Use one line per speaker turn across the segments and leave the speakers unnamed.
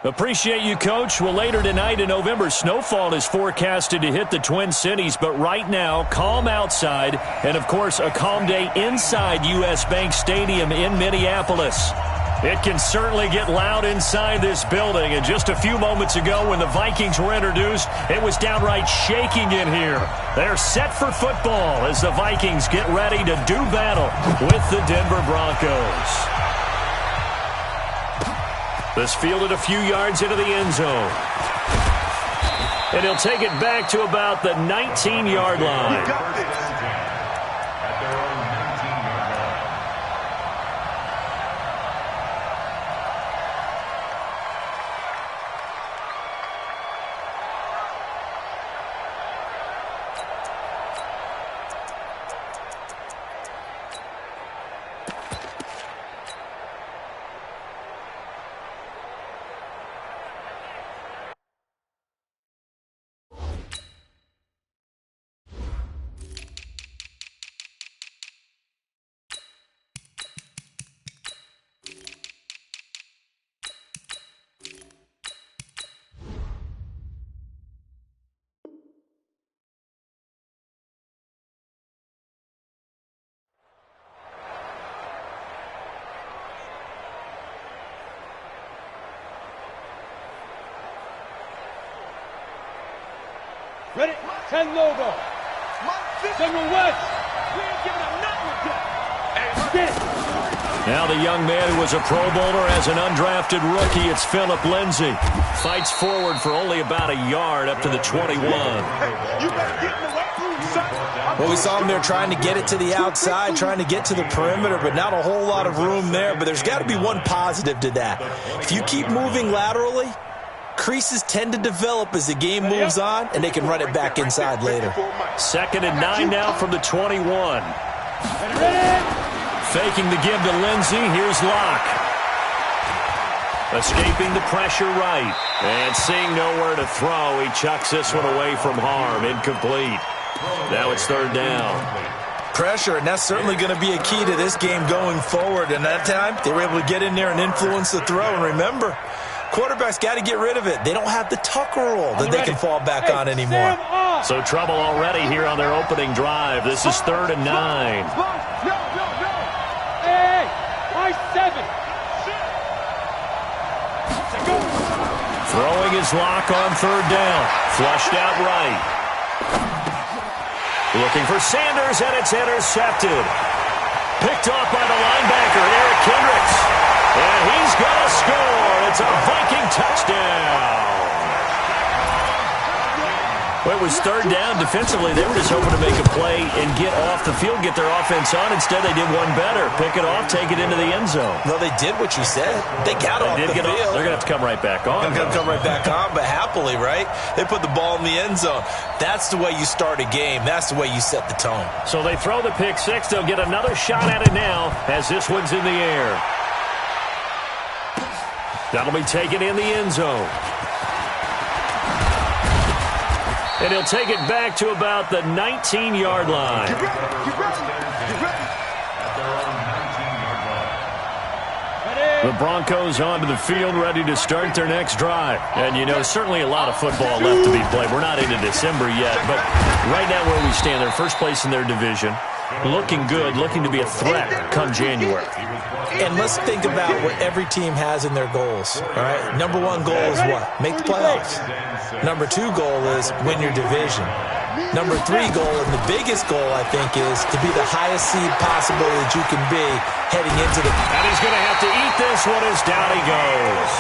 Appreciate you, Coach. Well, later tonight in November, snowfall is forecasted to hit the Twin Cities, but right now, calm outside, and, of course, a calm day inside U.S. Bank Stadium in Minneapolis. It can certainly get loud inside this building, and just a few moments ago when the Vikings were introduced, it was downright shaking in here. They're set for football as the Vikings get ready to do battle with the Denver Broncos. This fielded a few yards into the end zone. And he'll take it back to about the 19-yard line.
Ready? 10 logo. General West. We ain't giving up nothing with that.
Now the young man who was a Pro Bowler as an undrafted rookie, it's Phillip Lindsay. Fights forward for only about a yard up to the 21.
Well, we saw him there trying to get it to the outside, trying to get to the perimeter, but not a whole lot of room there. But there's got to be one positive to that. If you keep moving laterally, creases tend to develop as the game moves on, and they can run it back inside later.
2nd and 9 now from the 21. Faking the give to Lindsay. Here's Locke. Escaping the pressure right. And seeing nowhere to throw, he chucks this one away from harm. Incomplete. Now it's 3rd down.
Pressure, and that's certainly going to be a key to this game going forward. And that time, they were able to get in there and influence the throw. And remember, quarterbacks got to get rid of it. They don't have the tuck roll that they can fall back on anymore.
So trouble already here on their opening drive. This is 3rd and 9.
No. Hey, why 7?
Throwing his Lock on 3rd down. Flushed out right. Looking for Sanders, and it's intercepted. Picked off by the linebacker, Eric Kendricks. And he's going to score. It's a Viking touchdown. Well, it was 3rd down. Defensively, they were just hoping to make a play and get off the field, get their offense on. Instead, they did one better. Pick it off, take it into the end zone.
Well, they did what you said. They got off the field.
They're going to have to come right back on.
They're going to come right back on, but happily, right? They put the ball in the end zone. That's the way you start a game. That's the way you set the tone.
So they throw the pick six. They'll get another shot at it now as this one's in the air. That'll be taken in the end zone. And he'll take it back to about the 19-yard line.
Get ready.
The Broncos onto the field, ready to start their next drive. And, you know, certainly a lot of football left to be played. We're not into December yet, but right now where we stand, they're first place in their division. Looking good, looking to be a threat come January.
And let's think about what every team has in their goals, all right? Number 1 goal is what? Make the playoffs. Number 2 goal is win your division. Number 3 goal, and the biggest goal, I think, is to be the highest seed possible that you can be heading into the...
And he's going to have to eat this one as down he goes.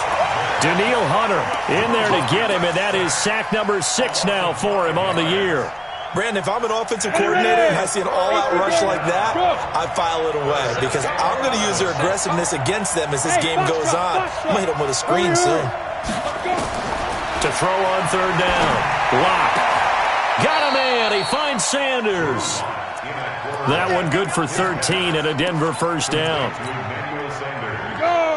Daniil Hunter in there to get him, and that is sack number 6 now for him on the year.
Brandon, if I'm an offensive coordinator and I see an all-out rush like that, I file it away because I'm going to use their aggressiveness against them as this game goes on. I'm going to hit them with a screen soon.
To throw on 3rd down. Lock. Got a man. He finds Sanders. That one good for 13 and a Denver first down.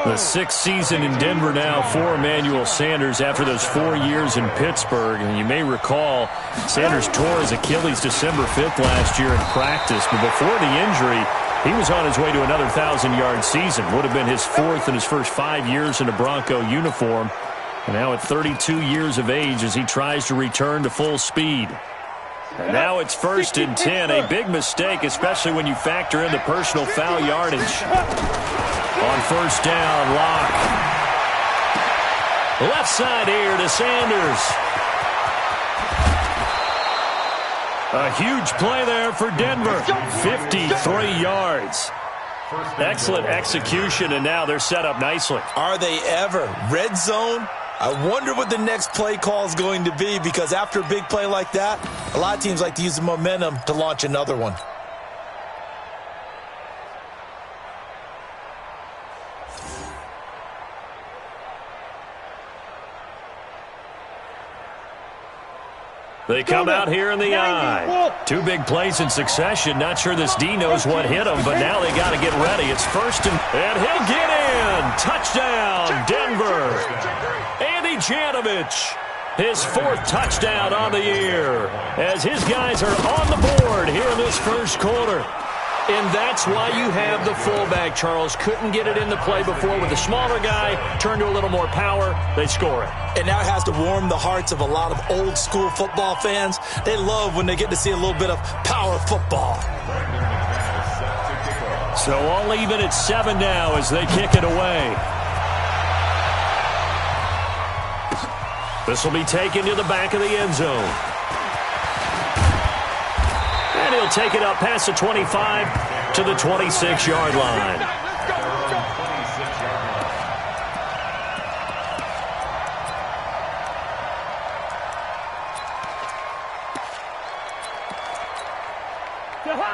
The 6th season in Denver now for Emmanuel Sanders after those 4 years in Pittsburgh. And you may recall Sanders tore his Achilles December 5th last year in practice. But before the injury, he was on his way to another 1,000-yard season. Would have been his 4th in his first 5 years in a Bronco uniform. And now at 32 years of age as he tries to return to full speed. And now it's 1st and 10. A big mistake, especially when you factor in the personal foul yardage. On 1st down, Locke. Left side here to Sanders. A huge play there for Denver. 53 yards. Excellent execution, and now they're set up nicely.
Are they ever? Red zone? I wonder what the next play call is going to be, because after a big play like that, a lot of teams like to use the momentum to launch another one.
They come out here in the eye. 2 big plays in succession. Not sure this D knows what hit him, but now they got to get ready. It's 1st and he'll get in. Touchdown, Denver. Andy Janovich, his 4th touchdown on the year, as his guys are on the board here in this first quarter. And that's why you have the fullback, Charles. Couldn't get it in the play before with the smaller guy. Turned to a little more power. They score it.
And now it has to warm the hearts of a lot of old-school football fans. They love when they get to see a little bit of power football.
So all even at 7 now as they kick it away. This will be taken to the back of the end zone. And he'll take it up past the 25 to the 26-yard line.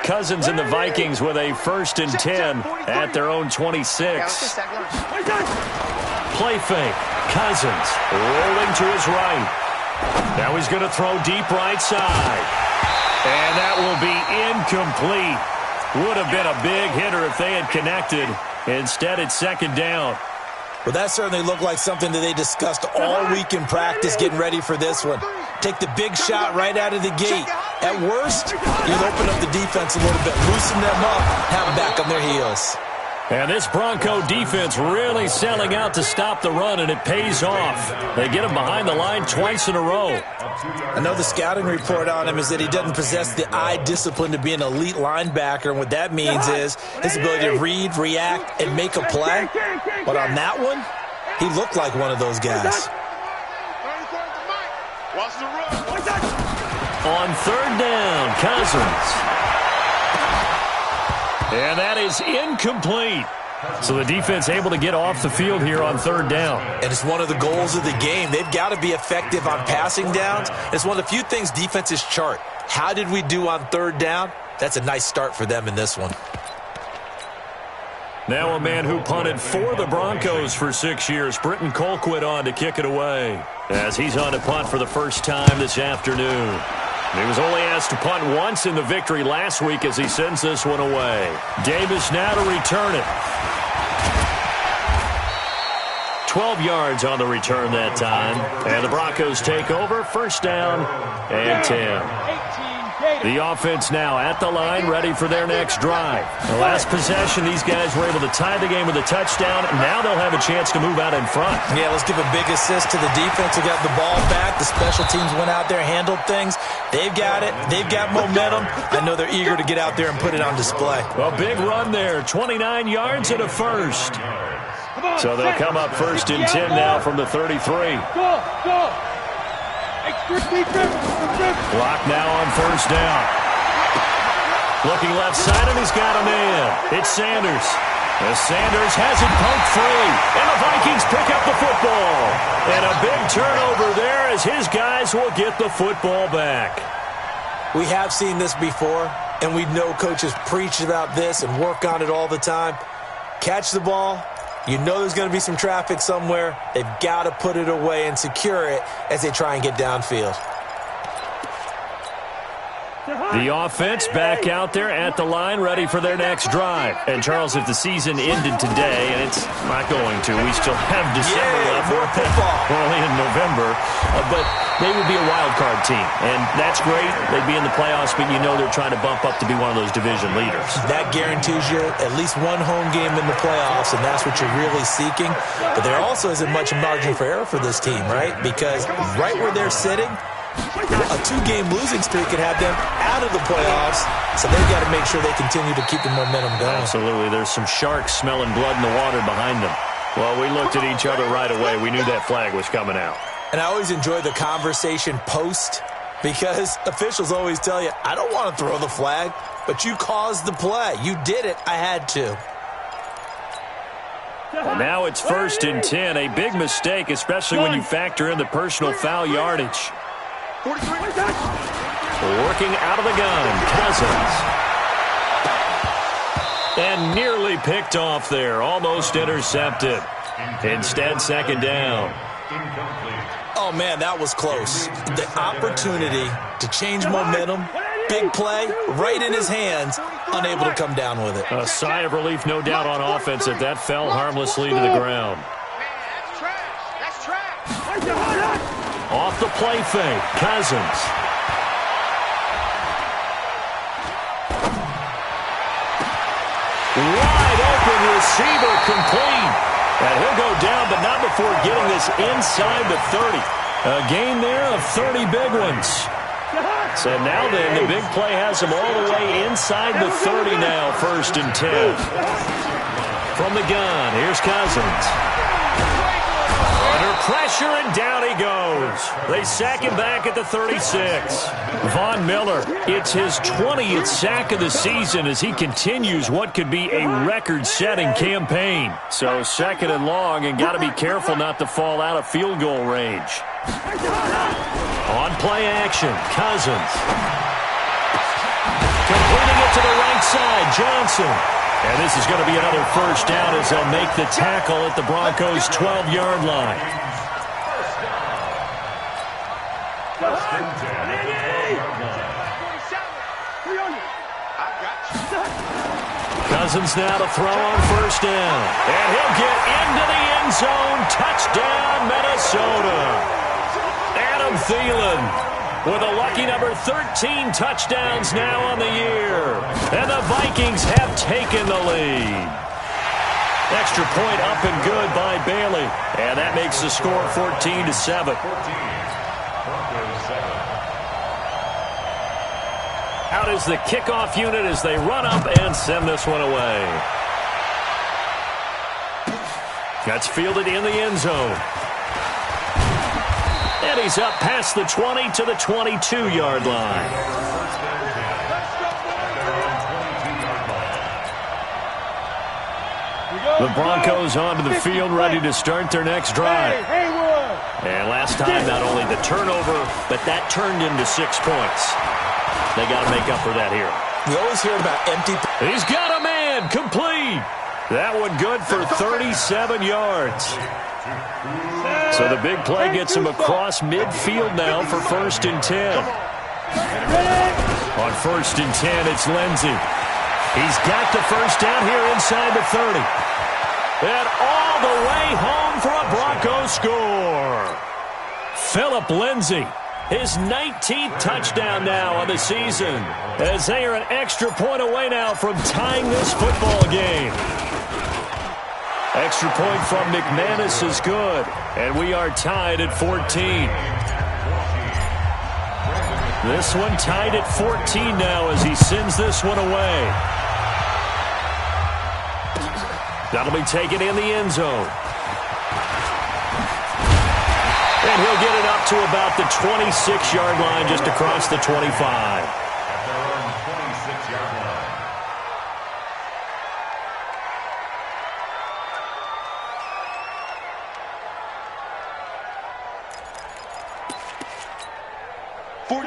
Cousins and the Vikings with a 1st and 10 at their own 26. Play fake. Cousins rolling to his right. Now he's going to throw deep right side. And that will be incomplete. Would have been a big hitter if they had connected. Instead, it's 2nd down.
Well, that certainly looked like something that they discussed all week in practice getting ready for this one. Take the big shot right out of the gate. At worst, you'll open up the defense a little bit, loosen them up, have them back on their heels.
And this Bronco defense really selling out to stop the run, and it pays off. They get him behind the line twice in a row.
I know the scouting report on him is that he doesn't possess the eye discipline to be an elite linebacker, and what that means is his ability to read, react, and make a play. But on that one, he looked like one of those guys.
On 3rd down, Cousins. And that is incomplete. So the defense able to get off the field here on 3rd down.
And it's one of the goals of the game. They've got to be effective on passing downs. It's one of the few things defenses chart. How did we do on 3rd down? That's a nice start for them in this one.
Now a man who punted for the Broncos for 6 years, Britton Colquitt, on to kick it away, as he's on to punt for the first time this afternoon. He was only asked to punt once in the victory last week as he sends this one away. Davis now to return it. 12 yards on the return that time. And the Broncos take over. 1st down and 10. The offense now at the line, ready for their next drive. The last possession, these guys were able to tie the game with a touchdown. Now they'll have a chance to move out in front.
Yeah, let's give a big assist to the defense who got the ball back. The special teams went out there, handled things. They've got it. They've got momentum. I know they're eager to get out there and put it on display.
A big run there, 29 yards and a first. So they'll come up 1st and 10 now from the 33.
Go.
Block now on 1st down. Looking left side, and he's got a man. It's Sanders. As Sanders has it poked free. And the Vikings pick up the football. And a big turnover there as his guys will get the football back.
We have seen this before, and we know coaches preach about this and work on it all the time. Catch the ball. You know there's going to be some traffic somewhere. They've got to put it away and secure it as they try and get downfield.
The offense back out there at the line, ready for their next drive. And, Charles, if the season ended today, and it's not going to, we still have December left.
More football.
We're only in November. But they would be a wild card team. And that's great. They'd be in the playoffs, but you know they're trying to bump up to be one of those division leaders. That guarantees you at least one home game in the playoffs, and that's what you're really seeking. But there also isn't much margin for error for this team, right? Because right where they're sitting, a 2-game losing streak could have them out of the playoffs, so they've got to make sure they continue to keep the momentum going. Absolutely. There's some sharks smelling blood in the water behind them. Well, we looked at each other right away. We knew that flag was coming out. And I always enjoy the conversation post because officials always tell you, I don't want to throw the flag, but you caused the play. You did it. I had to. Well, now it's 1st and 10. A big mistake, especially when you factor in the personal foul yardage. Working out of the gun, Cousins. And nearly picked off there. Almost intercepted. Instead, 2nd down. Oh, man, that was close. The opportunity to change momentum, big play, right in his hands, unable to come down with it. A sigh of relief, no doubt, on offense that that fell harmlessly to the ground.
That's trash.
Off the play fake, Cousins. Wide open receiver complete. And he'll go down, but not before getting this inside the 30. A gain there of 30 big ones. So now then, the big play has him all the way inside the 30 now, 1st and 10. From the gun, here's Cousins. Under pressure, and down he goes. They sack him back at the 36. Von Miller, it's his 20th sack of the season as he continues what could be a record-setting campaign. So 2nd and long, and got to be careful not to fall out of field goal range. On play action, Cousins. Completing it to the right side, Johnson. And this is going to be another 1st down as they'll make the tackle at the Broncos' 12-yard line. Cousins now to throw on 1st down. And he'll get into the end zone. Touchdown, Minnesota. Adam Thielen with a lucky number 13 touchdowns now on the year. And the Vikings have taken the lead. Extra point up and good by Bailey. And that makes the score 14-7. Out is the kickoff unit as they run up and send this one away. That's fielded in the end zone. And he's up past the 20 to the 22-yard line. The Broncos onto the field, ready to start their next drive. And last time, not only the turnover, but that turned into 6 points. They got to make up for that here. We always hear about empty. He's got a man, complete. That one good for 37 yards. So the big play gets him across midfield now for 1st and 10. On 1st and 10, it's Lindsey. He's got the 1st down here inside the 30. And all the way home for a Broncos score. Phillip Lindsey, his 19th touchdown now on the season, as they are an extra point away now from tying this football game. Extra point from McManus is good, and we are tied at 14. This one tied at 14 now as he sends this one away. That'll be taken in the end zone. And he'll get it up to about the 26-yard line, just across the 25.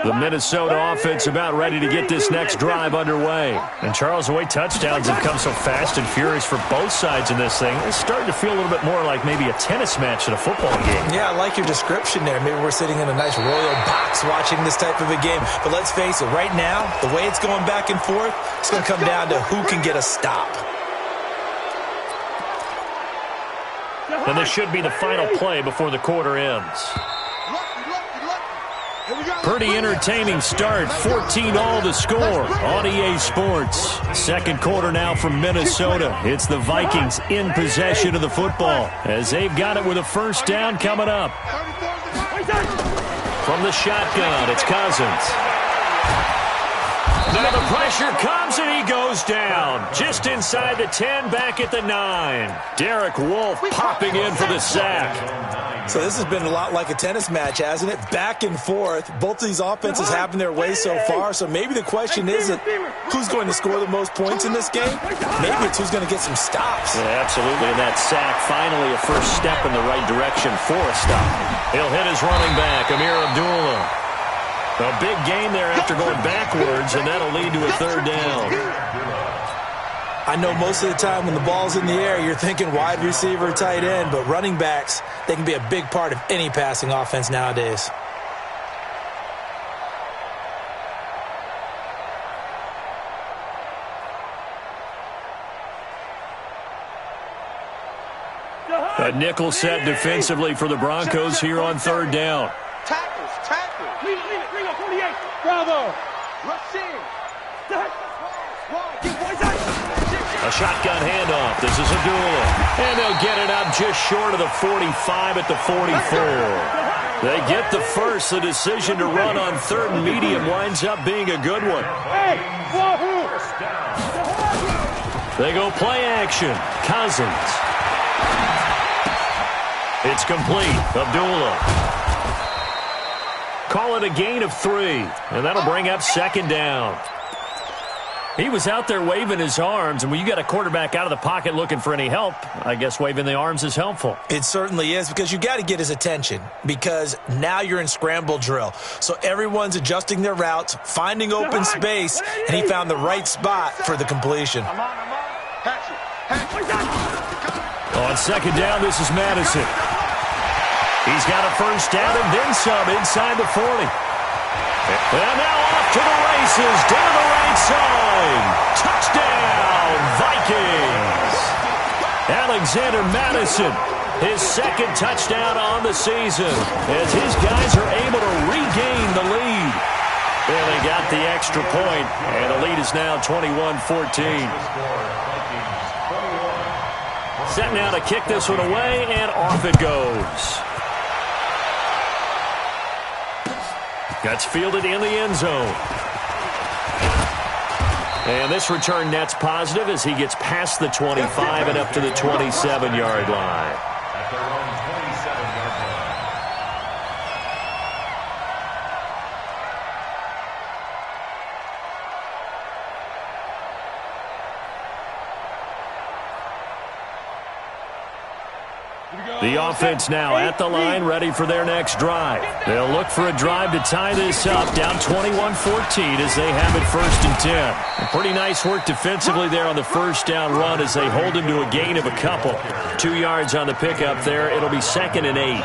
The Minnesota offense about ready to get this next drive underway. And Charles, the way touchdowns have come so fast and furious for both sides in this thing, it's starting to feel a little bit more like maybe a tennis match at a football game. Yeah, I like your description there. Maybe we're sitting in a nice royal box watching this type of a game. But let's face it, right now, the way it's going back and forth, it's going to come down to who can get a stop. And this should be the final play before the quarter ends. Pretty entertaining start. 14-all the score on EA Sports. Second quarter now from Minnesota. It's the Vikings in possession of the football as they've got it with a first down coming up. From the shotgun, it's Cousins. Now the pressure comes and he goes down. Just inside the 10, back at the 9. Derek Wolfe popping in for the sack.
So this has been a lot like a tennis match, hasn't it? Back and forth. Both of these offenses having their way so far. So maybe the question isn't who's going to score the most points in this game. Maybe it's who's going to get some stops.
Yeah, absolutely. And that sack, finally a first step in the right direction for a stop. He'll hit his running back, Amir Abdullah. A big game there after going backwards, and that'll lead to a third down.
I know most of the time when the ball's in the air, you're thinking wide receiver, tight end, but running backs, they can be a big part of any passing offense nowadays.
A nickel set defensively for the Broncos here on third down.
Tackles.
Leave it. Bring up 48. Bravo.
Rush in.
A shotgun handoff. This is Abdullah. And they'll get it up just short of the 45 at the 44. They get the first. The decision to run on third and medium winds up being a good one. They go play action. Cousins. It's complete. Abdullah. Call it a gain of 3. And that'll bring up second down. He was out there waving his arms, and when you got a quarterback out of the pocket looking for any help, I guess waving the arms is helpful.
It certainly is, because you got to get his attention, because now you're in scramble drill. So everyone's adjusting their routes, finding open space, and he found the right spot for the completion.
On second down, this is Madison. He's got a first down and then some inside the 40. And now off to the races, down the right side. Touchdown, Vikings. Alexander Madison, his second touchdown on the season, as his guys are able to regain the lead. And they got the extra point, and the lead is now 21-14. Set now to kick this one away, and off it goes. That's fielded in the end zone. And this return net's positive as he gets past the 25 and up to the 27-yard line. The offense now at the line, ready for their next drive. They'll look for a drive to tie this up, down 21-14 as they have it first and 10. And pretty nice work defensively there on the first down run as they hold him to a gain of a couple. 2 yards on the pickup there. It'll be 2nd and 8.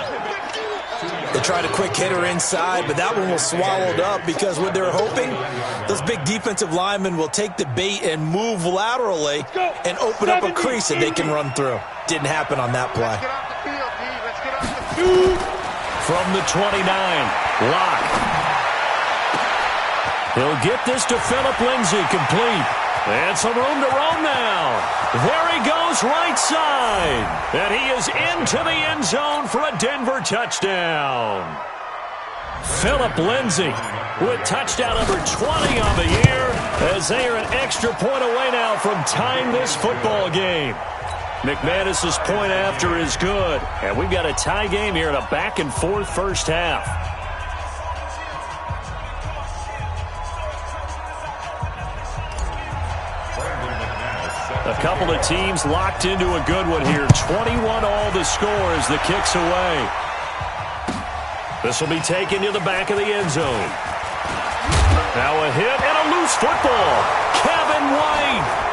They tried a quick hitter inside, but that one was swallowed up because what they're hoping, those big defensive linemen will take the bait and move laterally and open up a crease that they can run through. Didn't happen on that play.
From the 29, Locke. He'll get this to Philip Lindsay, complete. And some room to roam now. There he goes, right side. And he is into the end zone for a Denver touchdown. Philip Lindsay with touchdown number 20 on the year, as they are an extra point away now from tying this football game. McManus's point after is good. And we've got a tie game here in a back-and-forth first half. A couple of teams locked into a good one here. 21-all the score as the kick's away. This will be taken to the back of the end zone. Now a hit and a loose football. Kevin White.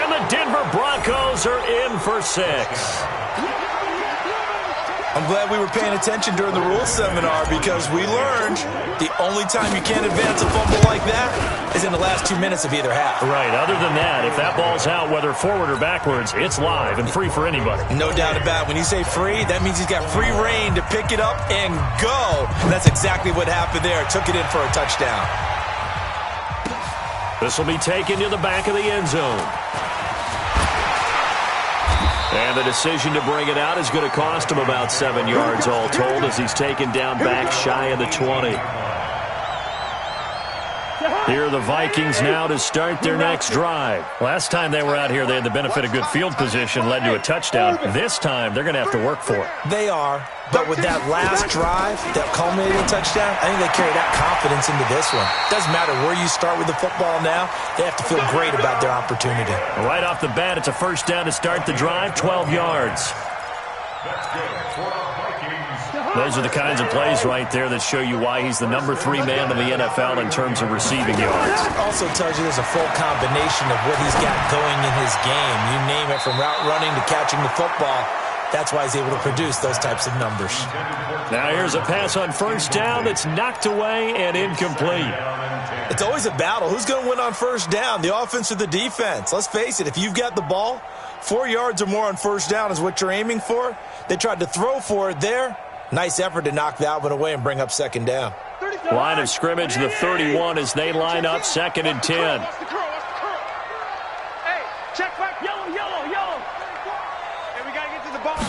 And the Denver Broncos are in for 6.
I'm glad we were paying attention during the rules seminar because we learned the only time you can't advance a fumble like that is in the last 2 minutes of either half.
Right. Other than that, if that ball's out, whether forward or backwards, it's live and free for anybody.
No doubt about it. When you say free, that means he's got free reign to pick it up and go. And that's exactly what happened there. Took it in for a touchdown.
This will be taken to the back of the end zone. And the decision to bring it out is going to cost him about 7 yards all told as he's taken down back shy of the 20. Here are the Vikings now to start their next drive. Last time they were out here, they had the benefit of good field position, led to a touchdown. This time, they're going to have to work for it.
They are, but with that last drive, that culminating touchdown, I think they carry that confidence into this one. Doesn't matter where you start with the football now, they have to feel great about their opportunity.
Right off the bat, it's a first down to start the drive, 12 yards.
That's good for our Vikings.
Those are the kinds of plays right there that show you why he's the number 3 man in the NFL in terms of receiving yards.
Also tells you there's a full combination of what he's got going in his game. You name it, from route running to catching the football. That's why he's able to produce those types of numbers.
Now here's a pass on first down that's knocked away and incomplete.
It's always a battle. Who's going to win on first down, the offense or the defense? Let's face it, if you've got the ball, 4 yards or more on first down is what you're aiming for. They tried to throw for it there. Nice effort to knock that one away and bring up second down.
Line of scrimmage, the 31 as they line up, 2nd and 10.
Hey, check back. Yellow. Hey, we got to get to the ball.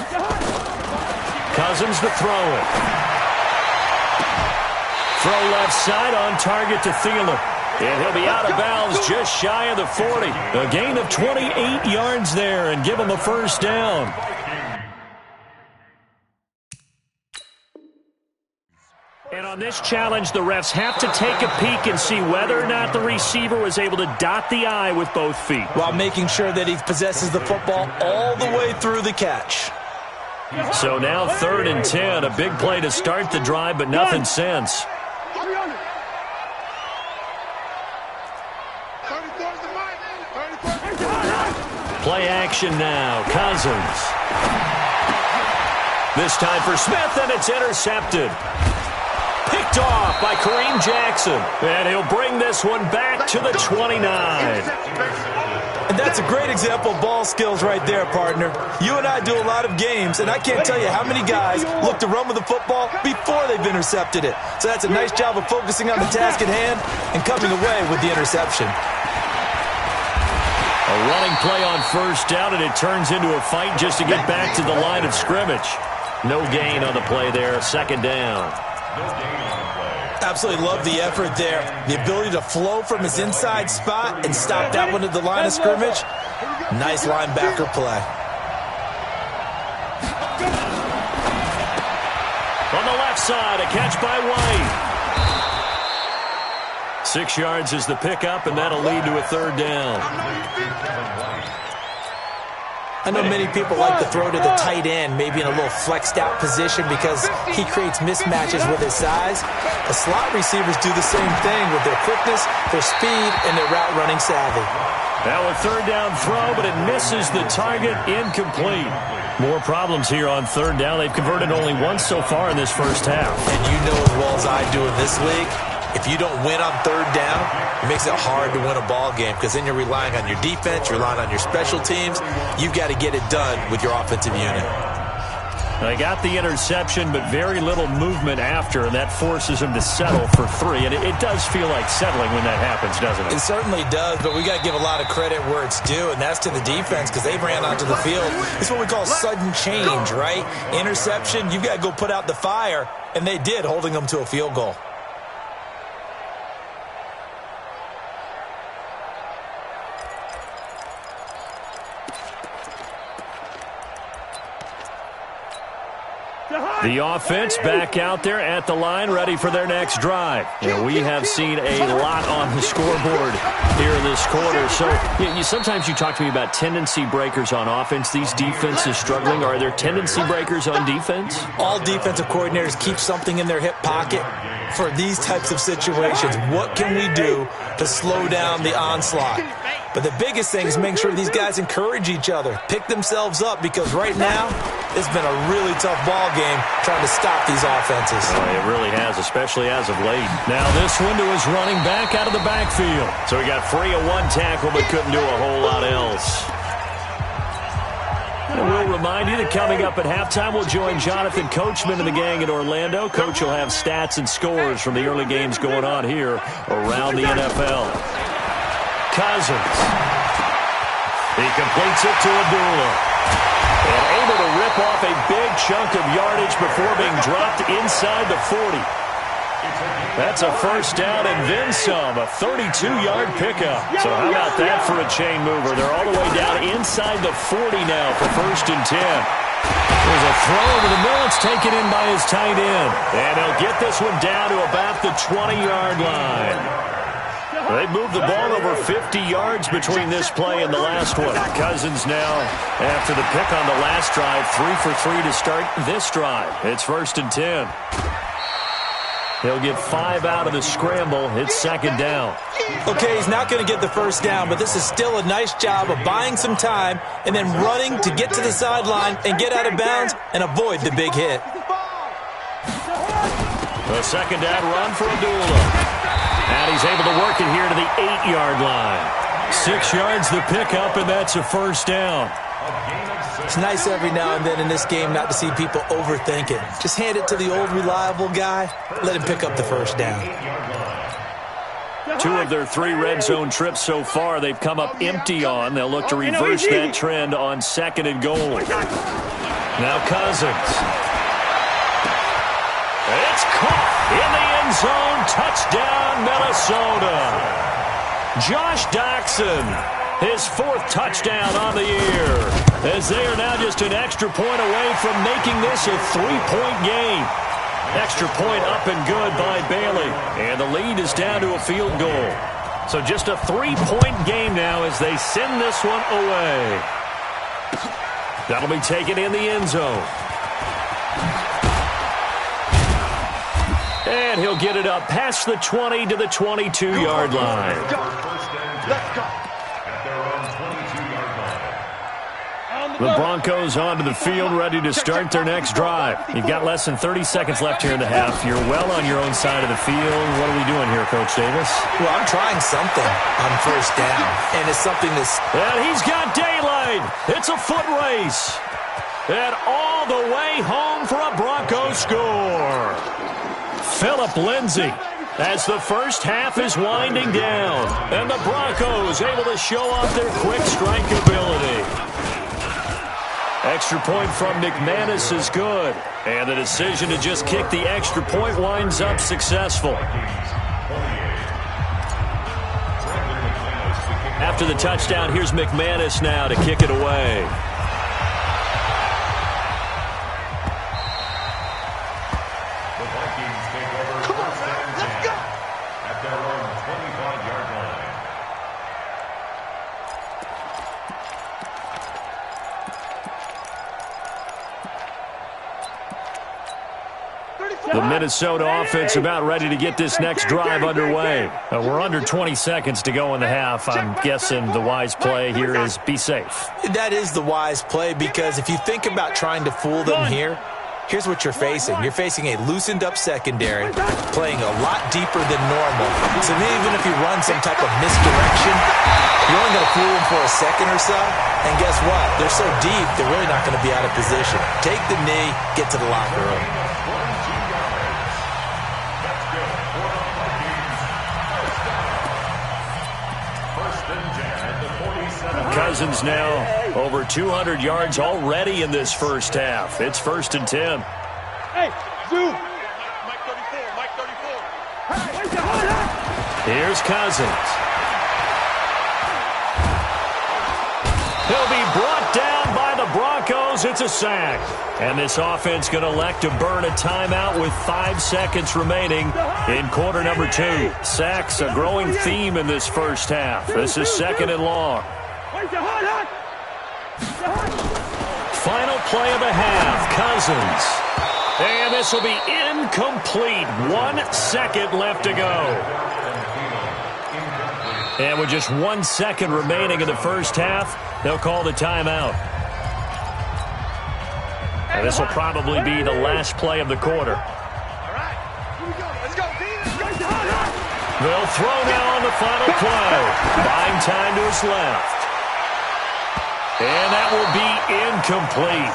Cousins to throw it. Throw left side on target to Thielen. And he'll be out of bounds just shy of the 40. A gain of 28 yards there and give him a first down. And on this challenge, the refs have to take a peek and see whether or not the receiver was able to dot the I with both feet,
while making sure that he possesses the football all the way through the catch.
So now 3rd and 10, a big play to start the drive, but nothing since. Play action now, Cousins. This time for Smith, and it's intercepted. Picked off by Kareem Jackson. And he'll bring this one back to the 29.
And that's a great example of ball skills right there, partner. You and I do a lot of games, and I can't tell you how many guys look to run with the football before they've intercepted it. So that's a nice job of focusing on the task at hand and coming away with the interception.
A running play on first down, and it turns into a fight just to get back to the line of scrimmage. No gain on the play there, 2nd down.
Absolutely love the effort there. The ability to flow from his inside spot and stop that one at the line of scrimmage. Nice linebacker play.
On the left side, a catch by White. 6 yards is the pickup, and that'll lead to a 3rd down.
I know many people like to throw to the tight end, maybe in a little flexed out position because he creates mismatches with his size. The slot receivers do the same thing with their quickness, their speed, and their route running savvy.
Now a 3rd down throw, but it misses the target, incomplete. More problems here on 3rd down. They've converted only once so far in this first half.
And you know as well as I do in this league, if you don't win on 3rd down, it makes it hard to win a ball game because then you're relying on your defense, you're relying on your special teams. You've got to get it done with your offensive unit.
They got the interception, but very little movement after, and that forces them to settle for 3. And it does feel like settling when that happens, doesn't it?
It certainly does, but we got to give a lot of credit where it's due, and that's to the defense because they ran onto the field. It's what we call sudden change, right? Interception, you've got to go put out the fire, and they did, holding them to a field goal.
The offense back out there at the line, ready for their next drive. And we have seen a lot on the scoreboard here in this quarter. So sometimes you talk to me about tendency breakers on offense. These defenses struggling. Are there tendency breakers on defense?
All defensive coordinators keep something in their hip pocket for these types of situations. What can we do to slow down the onslaught? But the biggest thing is making sure these guys encourage each other, pick themselves up, because right now it's been a really tough ball game trying to stop these offenses.
Oh, it really has, especially as of late. Now this one to his running back out of the backfield. So he got free of one tackle but couldn't do a whole lot else. And we'll remind you that coming up at halftime, we'll join Jonathan Coachman and the gang in Orlando. Coach will have stats and scores from the early games going on here around the NFL. Cousins. He completes it to Abdullah. And able to rip off a big chunk of yardage before being dropped inside the 40. That's a first down and then some, a 32-yard pickup. So how about that for a chain mover? They're all the way down inside the 40 now for 1st and 10. There's a throw over the middle. It's taken in by his tight end. And he'll get this one down to about the 20-yard line. They moved the ball over 50 yards between this play and the last one. Cousins now, after the pick on the last drive, 3 for 3 to start this drive. It's 1st and 10. He'll get 5 out of the scramble. It's 2nd down.
Okay, he's not going to get the first down, but this is still a nice job of buying some time and then running to get to the sideline and get out of bounds and avoid the big hit.
The 2nd down run for Abdullah. And he's able to work it here to the 8-yard line. 6 yards the pickup, and that's a first down.
It's nice every now and then in this game not to see people overthink it. Just hand it to the old reliable guy. Let him pick up the first down.
2 of their 3 red zone trips so far they've come up empty on. They'll look to reverse that trend on 2nd and goal. Now Cousins. It's caught in the end zone. Touchdown, Minnesota. Josh Doctson, his 4th touchdown on the year, as they are now just an extra point away from making this a 3-point game. Extra point up and good by Bailey, and the lead is down to a field goal. So just a 3-point game now as they send this one away. That'll be taken in the end zone. And he'll get it up past the 20 to the 22-yard line.
Let's go.
The Broncos onto the field, ready to start their next drive. You've got less than 30 seconds left here in the half. You're well on your own side of the field. What are we doing here, Coach Davis?
Well, I'm trying something on first down, and it's something that's...
And he's got daylight. It's a foot race. And all the way home for a Bronco score. Phillip Lindsay, as the first half is winding down, and the Broncos able to show off their quick strike ability. Extra point from McManus is good, and the decision to just kick the extra point winds up successful. After the touchdown, here's McManus now to kick it away. The Minnesota offense about ready to get this next drive underway. We're under 20 seconds to go in the half. I'm guessing the wise play here is be safe.
That is the wise play, because if you think about trying to fool them here, here's what you're facing. You're facing a loosened up secondary, playing a lot deeper than normal. So even if you run some type of misdirection, you're only going to fool them for a second or so. And guess what? They're so deep, they're really not going to be out of position. Take the knee, get to the locker room.
Cousins now over 200 yards already in this first half. It's 1st and 10.
Hey, Zoo. Mike 34, Mike 34.
Here's Cousins. He'll be brought down by the Broncos. It's a sack. And this offense going to elect to burn a timeout with 5 seconds remaining in quarter number 2. Sacks, a growing theme in this first half. This is 2nd and long. Final play of the half, Cousins. And this will be incomplete. 1 second left to go. And with just 1 second remaining in the first half, they'll call the timeout. And this will probably be the last play of the quarter. They'll throw now on the final play. Buying time to his left. And that will be incomplete.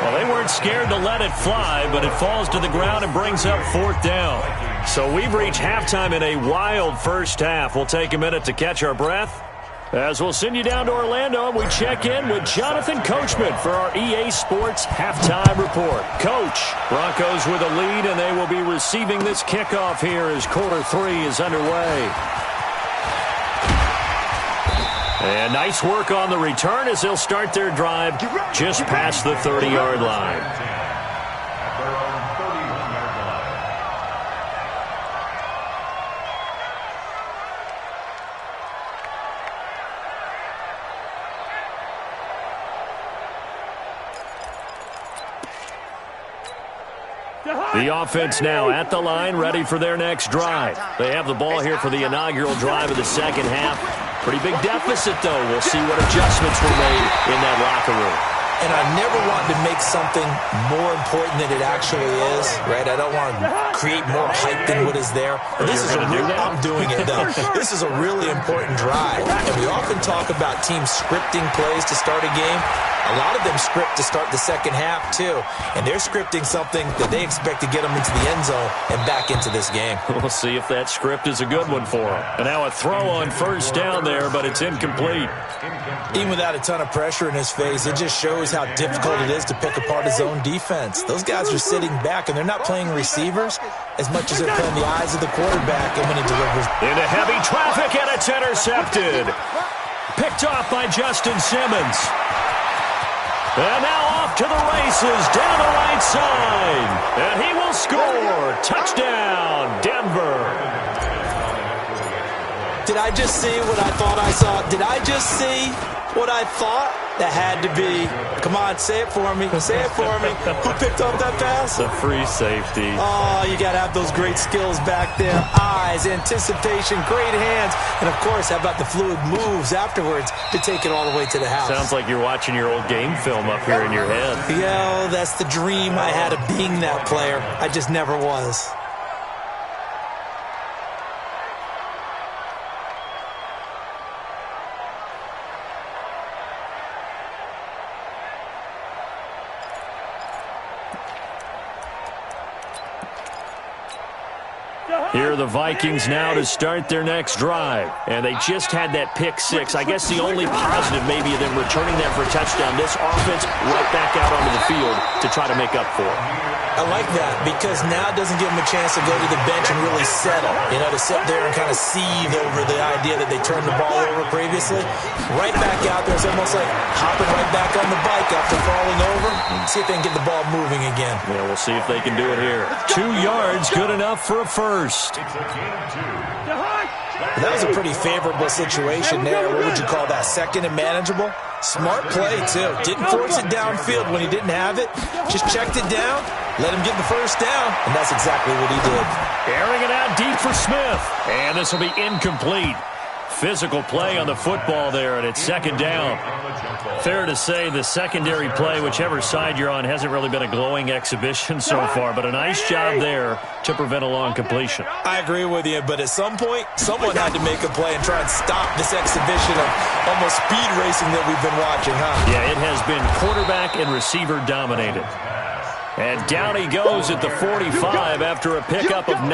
Well, they weren't scared to let it fly, but it falls to the ground and brings up 4th down. So we've reached halftime in a wild first half. We'll take a minute to catch our breath as we'll send you down to Orlando and we check in with Jonathan Coachman for our EA Sports Halftime Report. Coach, Broncos with a lead, and they will be receiving this kickoff here as quarter 3 is underway. And nice work on the return as they'll start their drive just past the 30-yard line. The offense now at the line, ready for their next drive. They have the ball here for the inaugural drive of the second half. Pretty big deficit, though. We'll see what adjustments were made in that locker room.
And I never want to make something more important than it actually is, right? I don't want to create more hype than what is there. But this is I'm doing it, though. This is a really important drive. And we often talk about teams scripting plays to start a game. A lot of them script to start the second half, too. And they're scripting something that they expect to get them into the end zone and back into this game.
We'll see if that script is a good one for them. And now a throw on first down there, but it's incomplete.
Even without a ton of pressure in his face, it just shows how difficult it is to pick apart his own defense. Those guys are sitting back, and they're not playing receivers as much as they're playing the eyes of the quarterback, and when he delivers.
Into heavy traffic, and it's intercepted. Picked off by Justin Simmons. And now off to the races, down the right side. And he will score. Touchdown, Denver.
Did I just see what I thought I saw? Did I just see what I thought? That had to be. Come on, say it for me. Say it for me. Who picked up that pass?
The free safety.
Oh, you got to have those great skills back there. Eyes, anticipation, great hands. And, of course, how about the fluid moves afterwards to take it all the way to the house?
Sounds like you're watching your old game film up here in your head.
Yo, that's the dream I had of being that player. I just never was.
Here are the Vikings now to start their next drive. And they just had that pick six. I guess the only positive maybe of them returning that for a touchdown. This offense right back out onto the field to try to make up for it.
I like that because now it doesn't give them a chance to go to the bench and really settle. You know, to sit there and kind of seethe over the idea that they turned the ball over previously. Right back out there. It's almost like hopping right back on the bike after falling over. See if they can get the ball moving again.
Yeah, we'll see if they can do it here. 2 yards, good enough for a first.
That was a pretty favorable situation there. What would you call that? Second and manageable? Smart play, too. Didn't force it downfield when he didn't have it. Just checked it down, let him get the first down, and that's exactly what he did.
Airing it out deep for Smith. And this will be incomplete. Physical play on the football there, and it's second down. Fair to say the secondary play, whichever side you're on, hasn't really been a glowing exhibition so far, but a nice job there to prevent a long completion.
I agree with you, but at some point, someone had to make a play and try and stop this exhibition of almost speed racing that we've been watching, huh?
Yeah, it has been quarterback and receiver dominated. And down he goes at the 45 after a pickup of 9.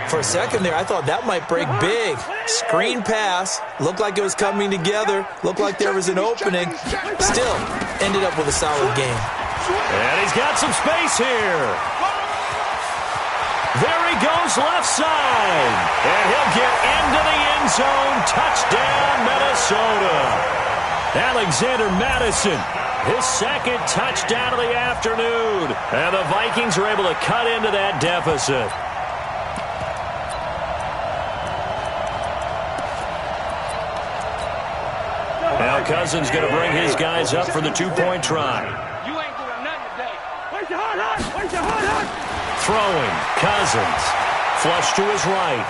For a second there, I thought that might break big. Screen pass. Looked like it was coming together. Looked like there was an opening. Still, ended up with a solid game.
And he's got some space here. There he goes left side. And he'll get into the end zone. Touchdown, Minnesota. Alexander Madison, his second touchdown of the afternoon. And the Vikings are able to cut into that deficit. Now Cousins going to bring his guys up for the two-point try.
You ain't doing nothing today. Where's your hard hat? Where's your hard hat?
Throwing, Cousins. Flush to his right.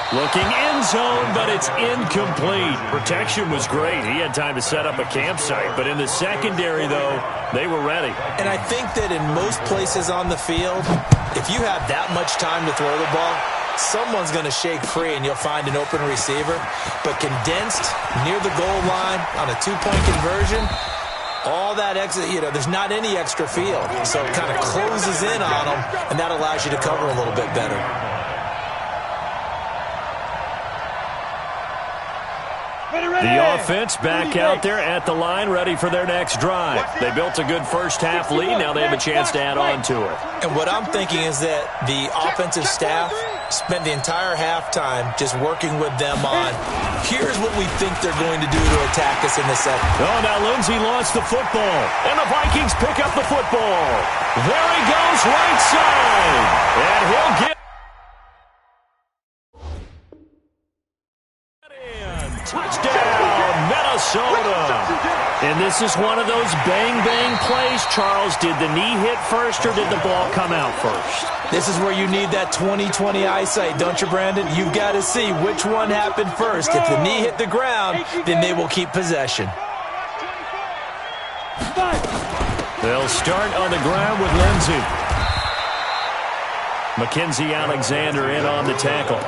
Looking end zone, but it's incomplete. Protection was great. He had time to set up a campsite. But in the secondary, though, they were ready.
And I think that in most places on the field, if you have that much time to throw the ball, someone's going to shake free and you'll find an open receiver. But condensed near the goal line on a two-point conversion, all that extra, there's not any extra field. So it kind of closes in on them, and that allows you to cover a little bit better.
The offense back out there at the line, ready for their next drive. They built a good first-half lead. Now they have a chance to add on to it.
And what I'm thinking is that the offensive staff spent the entire halftime just working with them on, here's what we think they're going to do to attack us in the second.
Oh, now Lindsey lost the football, and the Vikings pick up the football. There he goes, right side, and he'll get touchdown, Minnesota. And this is one of those bang-bang plays, Charles. Did the knee hit first or did the ball come out first?
This is where you need that 20/20 eyesight, don't you, Brandon? You've got to see which one happened first. If the knee hit the ground, then they will keep possession.
They'll start on the ground with Lindsey. Mackenzie Alexander in on the tackle.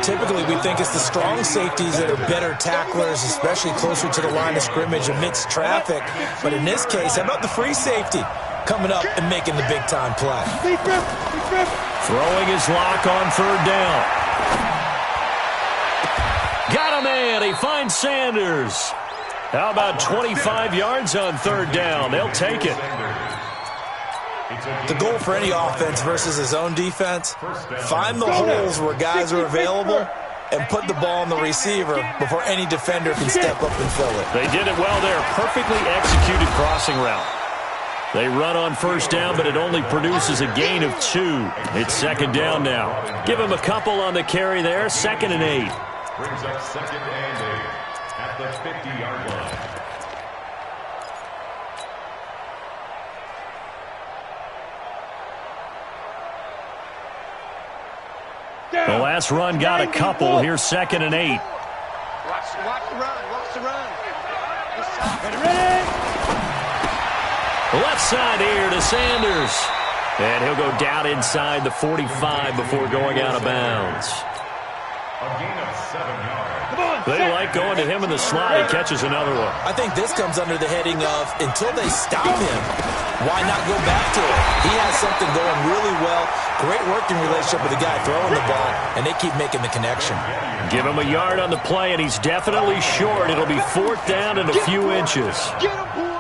Typically, we think it's the strong safeties that are better tacklers, especially closer to the line of scrimmage amidst traffic. But in this case, how about the free safety coming up and making the big-time play?
Throwing his lock on third down. Got him in. He finds Sanders. How about 25 yards on third down? They'll take it.
The goal for any offense versus his own defense, find the holes where guys are available and put the ball on the receiver before any defender can step up and fill it.
They did it well there. Perfectly executed crossing route. They run on first down, but it only produces a gain of 2. It's second down now. Give him a couple on the carry there. 2nd and 8.
Brings up 2nd and 8 at the 50-yard line.
The last run got a couple. Here's 2nd and 8.
Watch the run. Watch the run.
Left side here to Sanders. And he'll go down inside the 45 before going out of bounds.
A gain of 7 yards.
They like going to him in the slot. He catches another one.
I think this comes under the heading of, until they stop him, why not go back to it? He has something going really well. Great working relationship with the guy throwing the ball, and they keep making the connection.
Give him a yard on the play, and he's definitely short. It'll be 4th down and a few inches.
Get him, boys.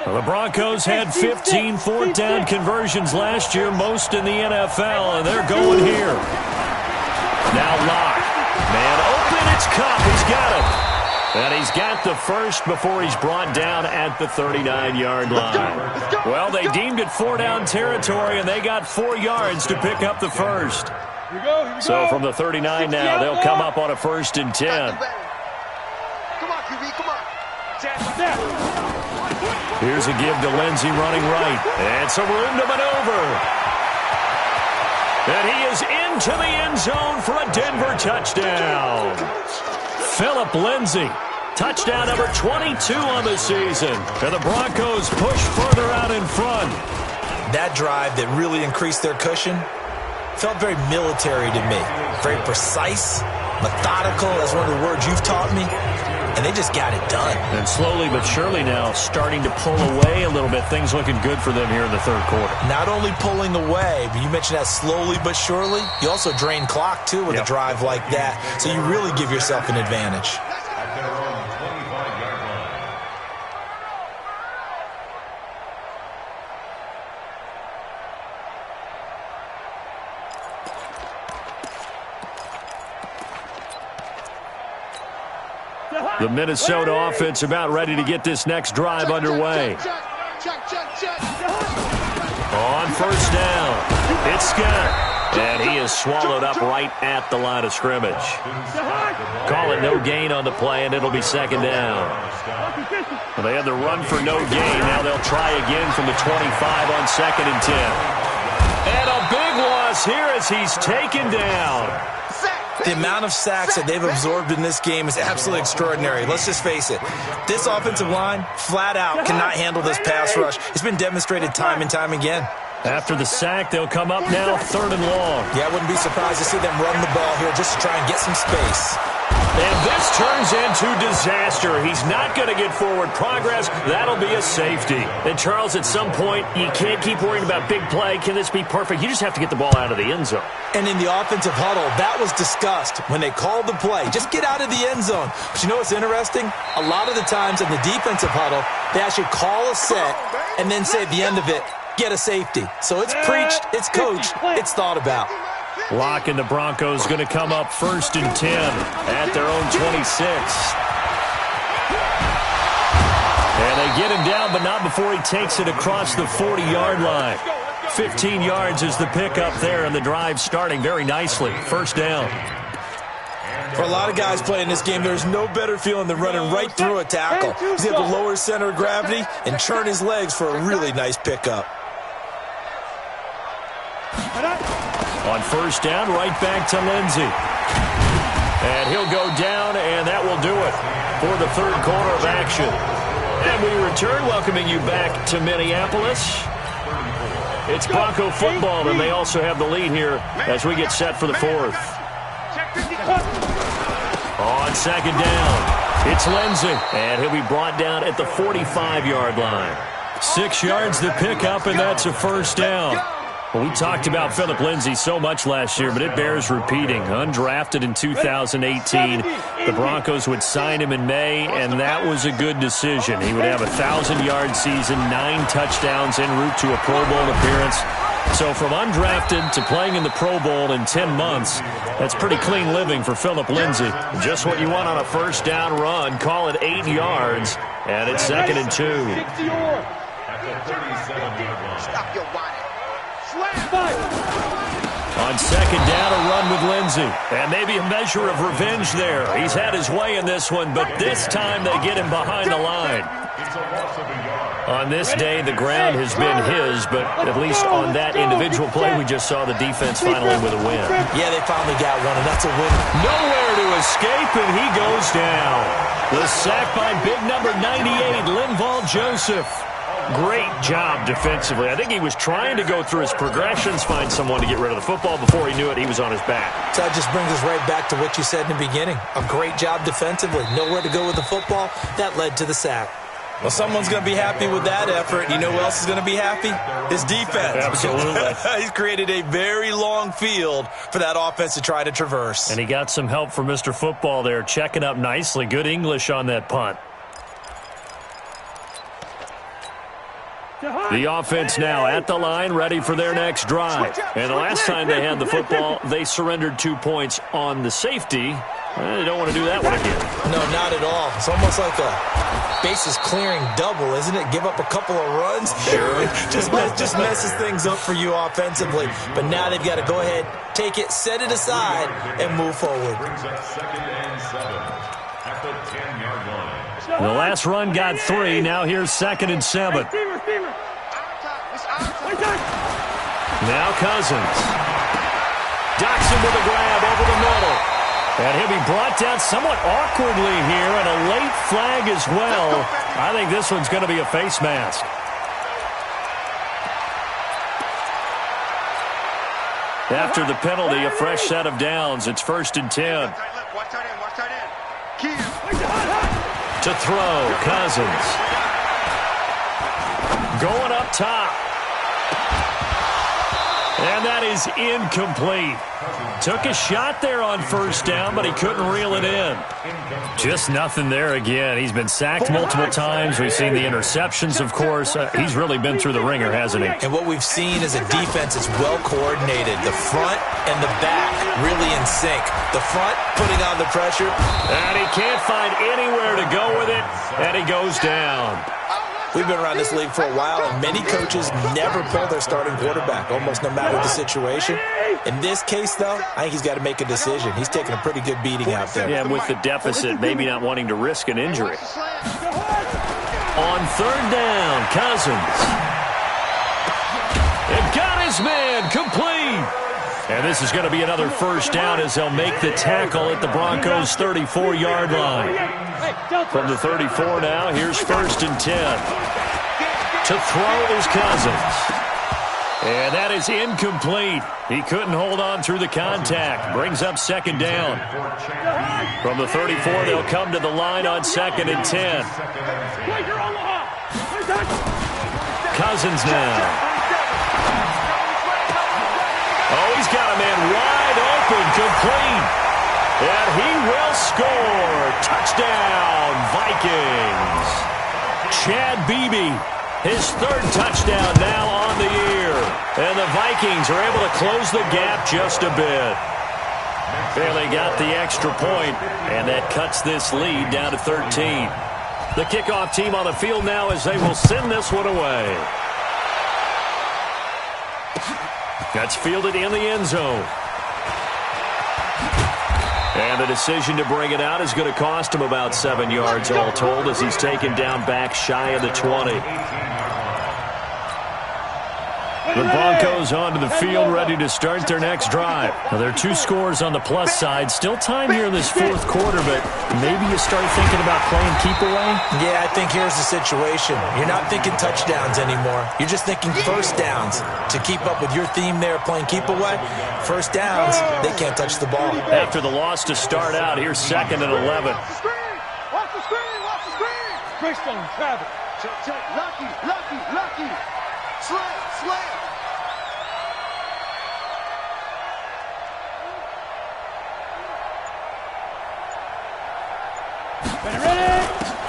Well, the Broncos had 15 4th down conversions last year, most in the NFL, and they're going here. Now Locke. Man open, it's Cup. He's got it. And he's got the first before he's brought down at the 39-yard line. Well, they deemed it 4-down territory, and they got 4 yards to pick up the first.
Here we go.
So from the 39 now, they'll come up on a 1st and 10.
Come on, QB, come on.
Here's a give to Lindsey running right. And some room to maneuver. And he is into the end zone for a Denver touchdown. Phillip Lindsey, touchdown number 22 on the season. And the Broncos push further out in front.
That drive that really increased their cushion felt very military to me. Very precise, methodical. That's one of the words you've taught me. And they just got it done.
And slowly but surely now starting to pull away a little bit. Things looking good for them here in the third quarter.
Not only pulling away, but you mentioned that slowly but surely. You also drain clock, too, with a drive like that. So you really give yourself an advantage.
At their own 25-yard line.
The Minnesota offense about ready to get this next drive underway. On first down, it's Scott. And he is swallowed up right at the line of scrimmage. Call it no gain on the play, and it'll be second down. Well, they had the run for no gain. Now they'll try again from the 25 on 2nd and 10. And a big loss here as he's taken down.
The amount of sacks that they've absorbed in this game is absolutely extraordinary. Let's just face it. This offensive line, flat out, cannot handle this pass rush. It's been demonstrated time and time again.
After the sack, they'll come up now 3rd and long.
Yeah, I wouldn't be surprised to see them run the ball here just to try and get some space.
And this turns into disaster. He's not going to get forward progress. That'll be a safety. And, Charles, at some point, you can't keep worrying about big play. Can this be perfect? You just have to get the ball out of the end zone.
And in the offensive huddle, that was discussed when they called the play. Just get out of the end zone. But you know what's interesting? A lot of the times in the defensive huddle, they actually call a set and then say at the end of it, get a safety. So it's preached, it's coached, it's thought about.
Lock and the Broncos going to come up 1st and 10 at their own 26. And they get him down, but not before he takes it across the 40-yard line. 15 yards is the pickup there, and the drive starting very nicely. 1st down.
For a lot of guys playing this game, there's no better feeling than running right through a tackle. He's able to lower his center of gravity and churn his legs for a really nice pickup.
On 1st down, right back to Lindsey. And he'll go down, and that will do it for the 3rd quarter of action. And we return, welcoming you back to Minneapolis. It's Bronco football, and they also have the lead here as we get set for the 4th. On 2nd down, it's Lindsey, and he'll be brought down at the 45-yard line. 6 yards to pick up, and that's a 1st down. Well, we talked about Philip Lindsay so much last year, but it bears repeating. Undrafted in 2018, the Broncos would sign him in May, and that was a good decision. He would have a 1,000-yard season, 9 touchdowns en route to a Pro Bowl appearance. So from undrafted to playing in the Pro Bowl in 10 months, that's pretty clean living for Philip Lindsay. Just what you want on a 1st down run. Call it 8 yards, and it's 2nd and 2.
Stop your whining.
On 2nd down, a run with Lindsey. And maybe a measure of revenge there. He's had his way in this one, but this time they get him behind the line. On this day, the ground has been his, but at least on that individual play, we just saw the defense finally with a win.
Yeah, they finally got one, and that's a win.
Nowhere to escape, and he goes down. The sack by big number 98, Linval Joseph. Great job defensively. I think he was trying to go through his progressions, find someone to get rid of the football. Before he knew it, he was on his back.
So that just brings us right back to what you said in the beginning. A great job defensively. Nowhere to go with the football. That led to the sack. Well, someone's going to be happy with that effort. You know who else is going to be happy? His defense.
Absolutely.
He's created a very long field for that offense to try to traverse.
And he got some help from Mr. Football there, checking up nicely. Good English on that punt. The offense now at the line, ready for their next drive. And the last time they had the football, they surrendered 2 points on the safety. They don't want to do that one again.
No, not at all. It's almost like a bases clearing double, isn't it? Give up a couple of runs.
Sure.
just messes things up for you offensively. But now they've got to go ahead, take it, set it aside, and move forward.
The last run got 3. Now here's 2nd and 7. Now Cousins. Docks him with a grab over the middle. And he'll be brought down somewhat awkwardly here, and a late flag as well. I think this one's going to be a face mask. After the penalty, a fresh set of downs. It's 1st and 10. To throw, Cousins. Going up top. And that is incomplete. Took a shot there on 1st down, but he couldn't reel it in. Just nothing there again. He's been sacked multiple times. We've seen the interceptions, of course. He's really been through the ringer, hasn't he?
And what we've seen is a defense that's well coordinated. The front and the back really in sync. The front putting on the pressure.
And he can't find anywhere to go with it, and he goes down.
We've been around this league for a while, and many coaches never pull their starting quarterback, almost no matter the situation. In this case, though, I think he's got to make a decision. He's taking a pretty good beating out there.
Yeah, and with the deficit, maybe not wanting to risk an injury. On third down, Cousins. It got his man complete. And this is going to be another first down as they'll make the tackle at the Broncos' 34-yard line. From the 34 now, here's 1st and 10. To throw is Cousins. And that is incomplete. He couldn't hold on through the contact. Brings up 2nd down. From the 34, they'll come to the line on 2nd and 10. Cousins now. Oh, he's got a man wide open, complete. And he will score. Touchdown, Vikings. Chad Beebe, his 3rd touchdown now on the year. And the Vikings are able to close the gap just a bit. Barely got the extra point, and that cuts this lead down to 13. The kickoff team on the field now as they will send this one away. That's fielded in the end zone. And the decision to bring it out is going to cost him about 7 yards all told as he's taken down back shy of the 20. The Broncos onto the field, ready to start their next drive. Now, there are 2 scores on the plus side. Still time here in this 4th quarter, but maybe you start thinking about playing keep away?
Yeah, I think here's the situation. You're not thinking touchdowns anymore. You're just thinking first downs. To keep up with your theme there, playing keep away, first downs, they can't touch the ball.
After the loss to start out, here's 2nd and 11.
Watch the screen! Watch the screen! Greystone, Travis. Check. Lucky. Slam.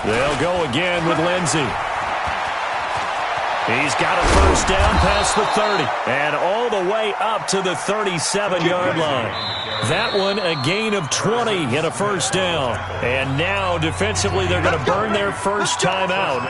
They'll go again with Lindsey. He's got a first down past the 30 and all the way up to the 37-yard line. That one a gain of 20 and a first down. And now defensively they're going to burn their first timeout.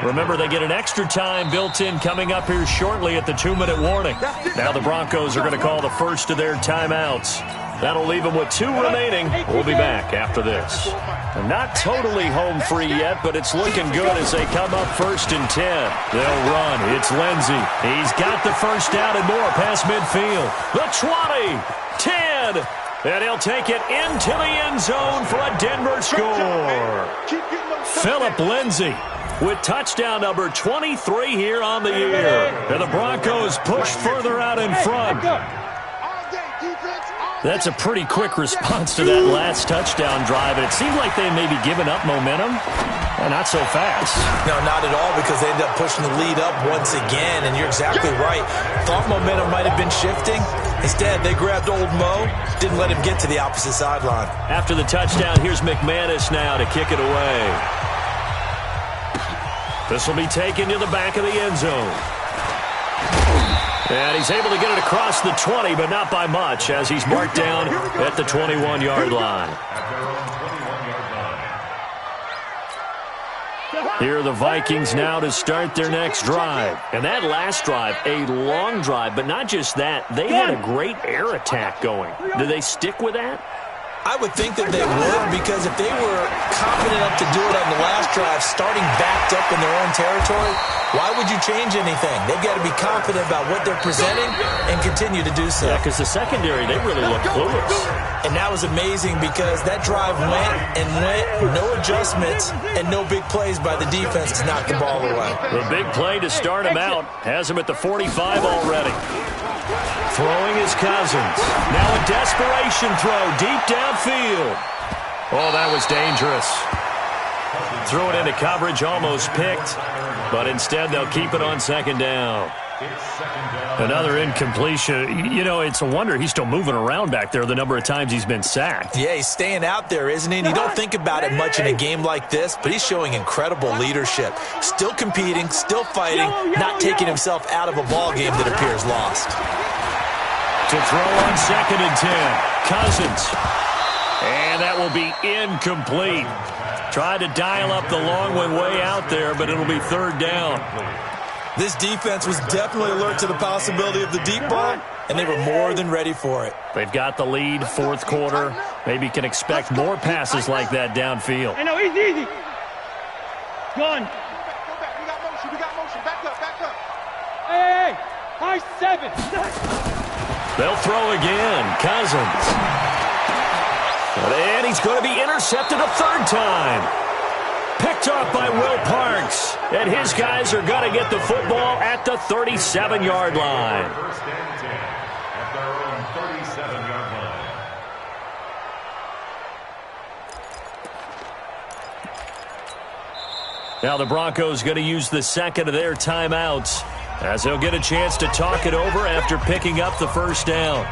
Remember, they get an extra time built in coming up here shortly at the 2-minute warning. Now the Broncos are going to call the first of their timeouts. That'll leave them with 2 remaining. We'll be back after this. They're not totally home free yet, but it's looking good as they come up 1st and 10. They'll run. It's Lindsey. He's got the first down and more past midfield. The 20, 10, and he'll take it into the end zone for a Denver score. Philip Lindsey with touchdown number 23 here on the year. And the Broncos push further out in front. That's a pretty quick response to that last touchdown drive, and it seemed like they may be giving up momentum. Not so fast.
No, not at all, because they ended up pushing the lead up once again, and you're exactly right. Thought momentum might have been shifting. Instead, they grabbed old Mo, didn't let him get to the opposite sideline.
After the touchdown, here's McManus now to kick it away. This will be taken to the back of the end zone. And he's able to get it across the 20, but not by much, as he's marked down at the 21-yard line. Here are the Vikings now to start their next drive. And that last drive, a long drive, but not just that. They had a great air attack going. Do they stick with that?
I would think that they would, because if they were confident enough to do it on the last drive, starting backed up in their own territory, why would you change anything? They've got to be confident about what they're presenting and continue to do so.
Yeah, because the secondary, they really look clueless.
And that was amazing, because that drive went, no adjustments, and no big plays by the defense to knock the ball away.
The big play to start him out has him at the 45 already. Throwing is Cousins. Now a desperation throw deep downfield. Oh, that was dangerous. Threw it into coverage, almost picked, but instead they'll keep it on 2nd down. Another incompletion. You know, it's a wonder he's still moving around back there the number of times he's been sacked.
Yeah, he's staying out there, isn't he? And you don't think about it much in a game like this, but he's showing incredible leadership. Still competing, still fighting, not taking himself out of a ball game that appears lost.
To throw on 2nd and 10. Cousins. And that will be incomplete. Tried to dial up the long one way out there, but it'll be third down.
This defense was definitely alert to the possibility of the deep ball, and they were more than ready for it.
They've got the lead, fourth quarter. Maybe can expect more passes like that downfield.
Hey, no, easy. Gun. Go back. We got motion. Back up. Hey. High 7.
They'll throw again. Cousins. And he's going to be intercepted a third time. Picked off by Will Parks. And his guys are going to get the football at the 37-yard line.
First and 10 at their own 37-yard line.
Now the Broncos going to use the second of their timeouts as they'll get a chance to talk it over after picking up the first down.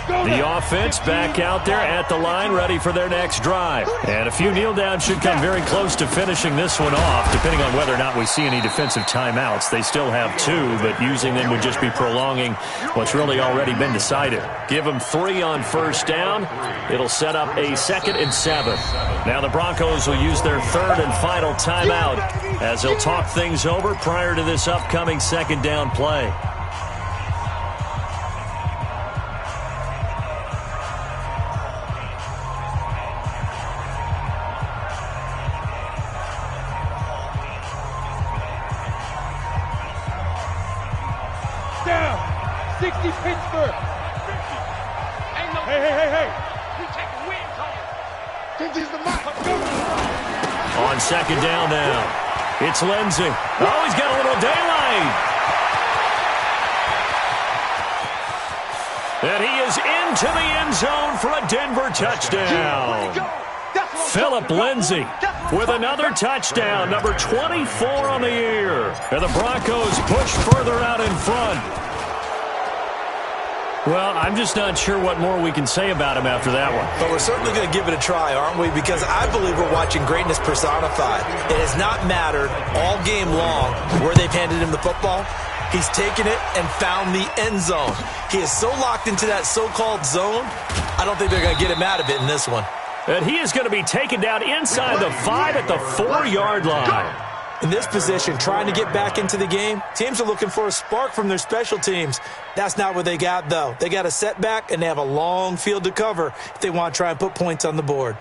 The offense back out there at the line, ready for their next drive. And a few kneel downs should come very close to finishing this one off, depending on whether or not we see any defensive timeouts. They still have 2, but using them would just be prolonging what's really already been decided. Give them 3 on first down. It'll set up a 2nd and 7. Now the Broncos will use their 3rd and final timeout as they'll talk things over prior to this upcoming 2nd down play.
Down. 60 Pittsburgh. Hey. We take a win, Tony. This is the mark.
On 2nd down now. It's Lindsey. Oh, he's got a little daylight. And he is into the end zone for a Denver touchdown. Philip Lindsey with another touchdown, number 24 on the year. And the Broncos push further out in front. Well, I'm just not sure what more we can say about him after that one.
But we're certainly going to give it a try, aren't we? Because I believe we're watching greatness personified. It has not mattered all game long where they've handed him the football. He's taken it and found the end zone. He is so locked into that so-called zone, I don't think they're going to get him out of it in this one.
And he is going to be taken down inside the 5 at the 4-yard line.
In this position, trying to get back into the game, teams are looking for a spark from their special teams. That's not what they got, though. They got a setback, and they have a long field to cover if they want to try and put points on the board.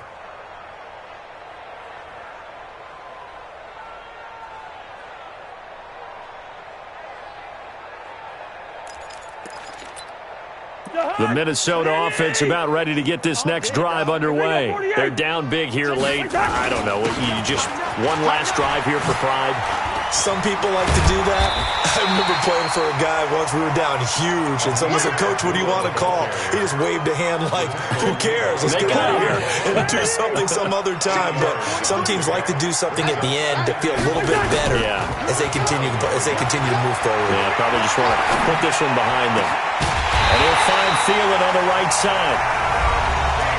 The Minnesota offense about ready to get this next drive underway. They're down big here late. I don't know. You just one last drive here for pride.
Some people like to do that. I remember playing for a guy once. We were down huge, and someone said, "Coach, what do you want to call?" He just waved a hand like, "Who cares? Let's get out of here and do something some other time." But some teams like to do something at the end to feel a little bit better as they continue to move forward.
Yeah, probably just want to put this one behind them. And he'll find Thielen on the right side.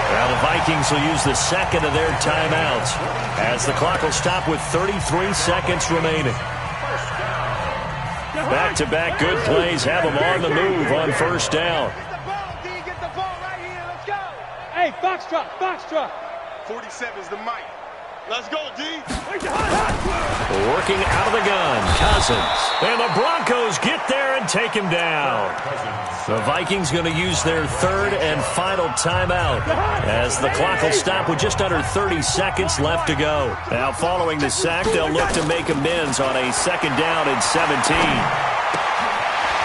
Now the Vikings will use the second of their timeouts as the clock will stop with 33 seconds remaining. Back-to-back good plays have them on the move on first down.
Get the ball right here. Let's go. Hey, Foxtrot. 47's the mic. Let's go, D.
Working out of the gun, Cousins. And the Broncos get there and take him down. The Vikings going to use their third and final timeout as the clock will stop with just under 30 seconds left to go. Now following the sack, they'll look to make amends on a 2nd down and 17.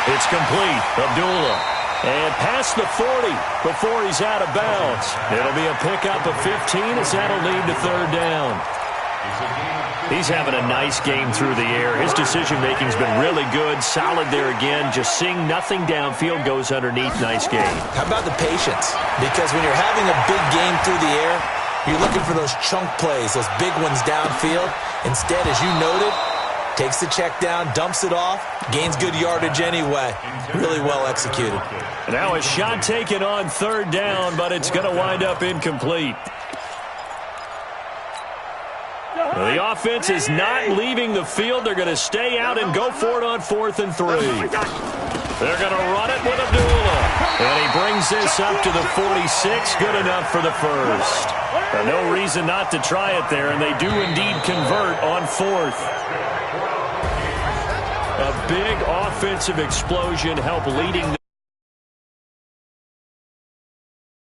It's complete. Abdullah. And past the 40 before he's out of bounds. It'll be a pickup of 15 as that'll lead to 3rd down. He's having a nice game through the air. His decision-making's been really good. Solid there again. Just seeing nothing downfield goes underneath. Nice game.
How about the patience? Because when you're having a big game through the air, you're looking for those chunk plays, those big ones downfield. Instead, as you noted, takes the check down, dumps it off, gains good yardage anyway. Really well executed.
Now a shot taken on 3rd down, but it's going to wind up incomplete. The offense is not leaving the field. They're going to stay out and go for it on 4th and 3. They're going to run it with Abdullah. And he brings brings this up to the 46. Good enough for the first. No reason not to try it there, and they do indeed convert on fourth. A big offensive explosion helped leading